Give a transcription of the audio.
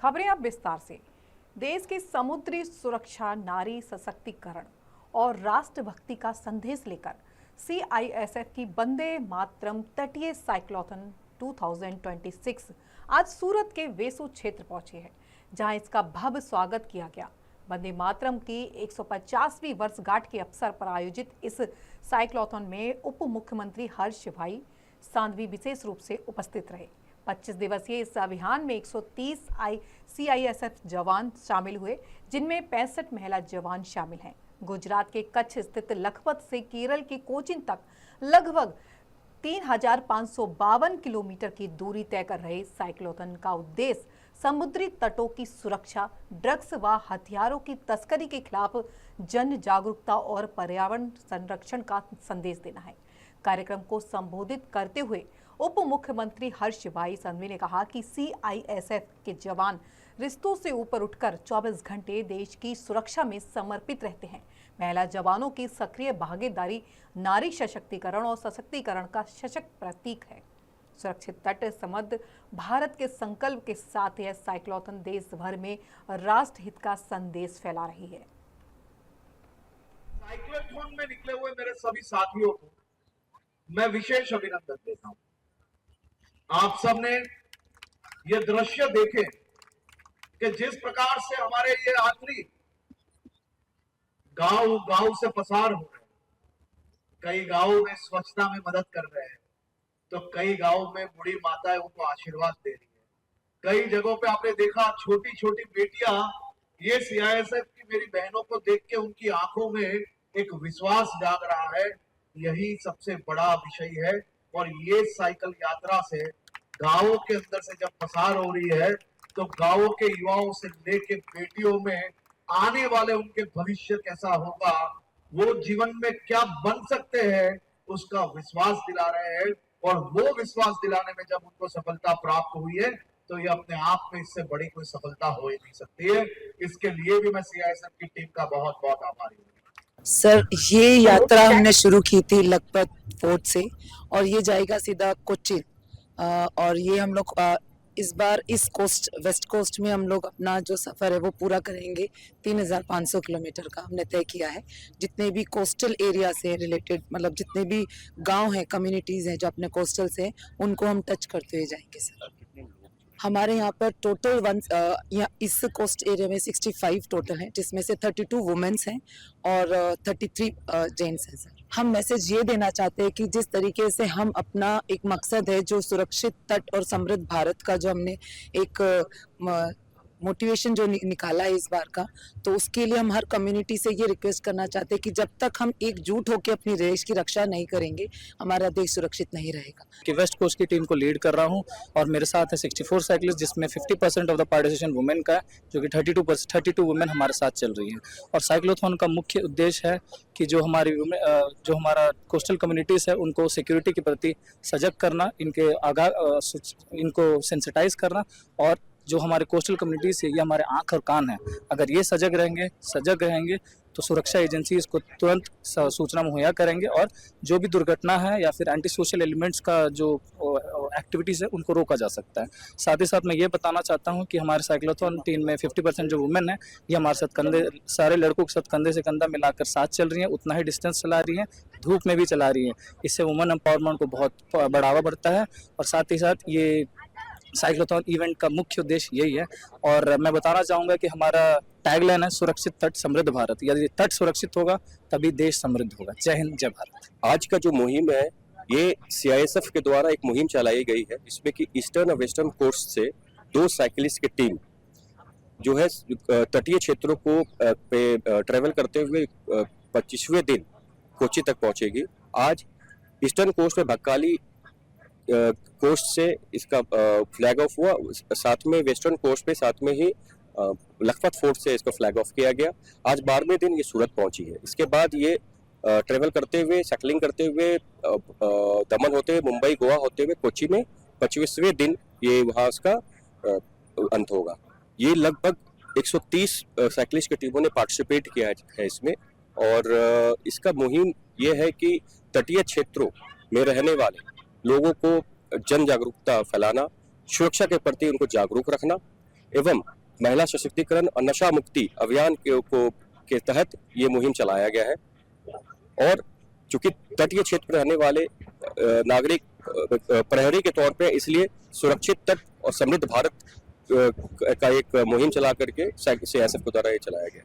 खबरें अब विस्तार से। देश की समुद्री सुरक्षा, नारी सशक्तिकरण और राष्ट्रभक्ति का संदेश लेकर सीआईएसएफ की वंदे मातरम तटीय साइक्लोथॉन 2026 आज सूरत के वेसू क्षेत्र पहुंची है, जहां इसका भव्य स्वागत किया गया। वंदे मातरम की 150वीं वर्षगांठ के अवसर पर आयोजित इस साइक्लोथॉन में उप मुख्यमंत्री हर्ष भाई सांघवी विशेष रूप से उपस्थित रहे। 25 दिवसीय इस अभियान में 130 सीआईएसएफ जवान शामिल हुए, जिनमें 65 महिला जवान शामिल हैं। गुजरात के कच्छ स्थित लखपत से केरल के कोचीन तक लगभग 3552 किलोमीटर की दूरी तय कर रहे साइक्लोथॉन का उद्देश्य समुद्री तटों की सुरक्षा, ड्रग्स व हथियारों की तस्करी के खिलाफ जन जागरूकता और पर्यावरण संरक्षण का संदेश देना है। कार्यक्रम को संबोधित करते हुए उप मुख्यमंत्री हर्ष भाई सांघवी ने कहा कि सीआईएसएफ के जवान रिश्तों से ऊपर उठकर 24 घंटे देश की सुरक्षा में समर्पित रहते हैं। महिला जवानों की सक्रिय भागीदारी नारी सशक्तिकरण और सशक्तिकरण का सशक्त प्रतीक है। सुरक्षित तट समृद्ध भारत के संकल्प के साथ यह साइक्लोथॉन देश भर में राष्ट्र हित का संदेश फैला रही है। साइक्लोथॉन में निकले हुए मेरे सभी साथियों को मैं विशेष अभिनंदन देता हूं। आप सबने ये दृश्य देखे कि जिस प्रकार से हमारे ये यात्री गांव गांव से पसार हो रहे हैं, कई गांवों में स्वच्छता में मदद कर रहे हैं, तो कई गांवों में बूढ़ी माताएं उनको आशीर्वाद दे रही है। कई जगहों पे आपने देखा छोटी छोटी बेटियां ये सीआईएसएफ की मेरी बहनों को देख के उनकी आंखों में एक विश्वास जाग रहा है। यही सबसे बड़ा विषय है। और ये साइकिल यात्रा से गांवों के अंदर से जब पसार हो रही है, तो गांवों के युवाओं से लेके बेटियों में आने वाले उनके भविष्य कैसा होगा, वो जीवन में क्या बन सकते हैं, उसका विश्वास दिला रहे हैं। और वो विश्वास दिलाने में जब उनको सफलता प्राप्त हुई है, तो ये अपने आप में इससे बड़ी कोई सफलता हो ही नहीं सकती है। इसके लिए भी मैं सीआईएसएफ की टीम का बहुत बहुत आभारी हूँ। सर, ये यात्रा हमने शुरू की थी लखपत फोर्ट से और ये जाएगा सीधा कोचीन। और ये हम लोग इस बार इस कोस्ट वेस्ट कोस्ट में हम लोग अपना जो सफ़र है वो पूरा करेंगे। 3500 किलोमीटर का हमने तय किया है। जितने भी कोस्टल एरिया से रिलेटेड, मतलब जितने भी गांव हैं, कम्युनिटीज़ हैं जो अपने कोस्टल से, उनको हम टच करते हुए जाएंगे सर। हमारे यहाँ पर टोटल इस कोस्ट एरिया में 65 टोटल हैं, जिसमें से 32 वुमेन्स हैं और 33 जेंट्स हैं सर। हम मैसेज ये देना चाहते हैं कि जिस तरीके से हम अपना एक मकसद है जो सुरक्षित तट और समृद्ध भारत का जो हमने एक मोटिवेशन जो निकाला है इस बार का, तो उसके लिए हम हर कम्युनिटी से ये रिक्वेस्ट करना चाहते हैं कि जब तक हम एकजुट होकर अपनी देश की रक्षा नहीं करेंगे, हमारा देश सुरक्षित नहीं रहेगा। कि वेस्ट कोस्ट की टीम को लीड कर रहा हूं और मेरे साथ है 64 साइकिलिस्ट, जिसमें 50% ऑफ द पार्टिसिपेशन वुमेन का है, जो कि 32 वुमेन हमारे साथ चल रही हैं। और साइक्लोथॉन का मुख्य उद्देश्य है कि जो हमारा कोस्टल कम्युनिटीज़ है उनको सिक्योरिटी के प्रति सजग करना, इनको सेंसिटाइज करना, और जो हमारे कोस्टल कम्युनिटीज है ये हमारे आंख और कान है। अगर ये सजग रहेंगे तो सुरक्षा एजेंसी इसको तुरंत सूचना मुहैया करेंगे और जो भी दुर्घटना है या फिर एंटी सोशल एलिमेंट्स का जो एक्टिविटीज़ है उनको रोका जा सकता है। साथ ही साथ मैं ये बताना चाहता हूँ कि हमारे साइक्लोथॉन टीम में 50% जो वुमेन है ये हमारे साथ सारे लड़कों के साथ कंधे से कंधा मिलाकर साथ चल रही हैं, उतना ही डिस्टेंस चला रही हैं, धूप में भी चला रही हैं। इससे वुमेन एम्पावरमेंट को बहुत बढ़ावा बढ़ता है। और साथ ही साथ ये साइक्लोथॉन इवेंट का मुख्य उद्देश्य यही है। और मैं बताना चाहूँगा कि हमारा टैगलाइन है सुरक्षित तट समृद्ध भारत। यदि तट सुरक्षित होगा तभी देश समृद्ध होगा। जय हिंद, जय भारत। आज का जो मुहिम है ये सीआईएसएफ के द्वारा एक मुहिम चलाई गई है, इसमें कि ईस्टर्न और वेस्टर्न कोस्ट से 2 साइकिलिस्ट की टीम जो है तटीय क्षेत्रों को पे ट्रेवल करते हुए 25वें दिन कोची तक पहुंचेगी। आज ईस्टर्न कोस्ट में भक्काली कोस्ट से इसका फ्लैग ऑफ हुआ, साथ में वेस्टर्न कोस्ट पे साथ में ही लखपत फोर्ट से इसको फ्लैग ऑफ किया गया। आज 12वें दिन ये सूरत पहुंची है। इसके बाद ये ट्रेवल करते हुए, साइकिलिंग करते हुए, दमन होते हुए, मुंबई गोवा होते हुए कोची में 25वें दिन ये वहाँ उसका अंत होगा। ये लगभग 130 साइकिलिस्ट की टीमों ने पार्टिसिपेट किया है इसमें। और इसका मुहिम ये है कि तटीय क्षेत्रों में रहने वाले लोगों को जन जागरूकता फैलाना, सुरक्षा के प्रति उनको जागरूक रखना एवं महिला सशक्तिकरण और नशा मुक्ति अभियान के तहत ये मुहिम चलाया गया है। और चूंकि तटीय क्षेत्र में रहने वाले नागरिक प्रहरी के तौर पे, इसलिए सुरक्षित तट और समृद्ध भारत का एक मुहिम चला करके CISF के द्वारा ये चलाया गया।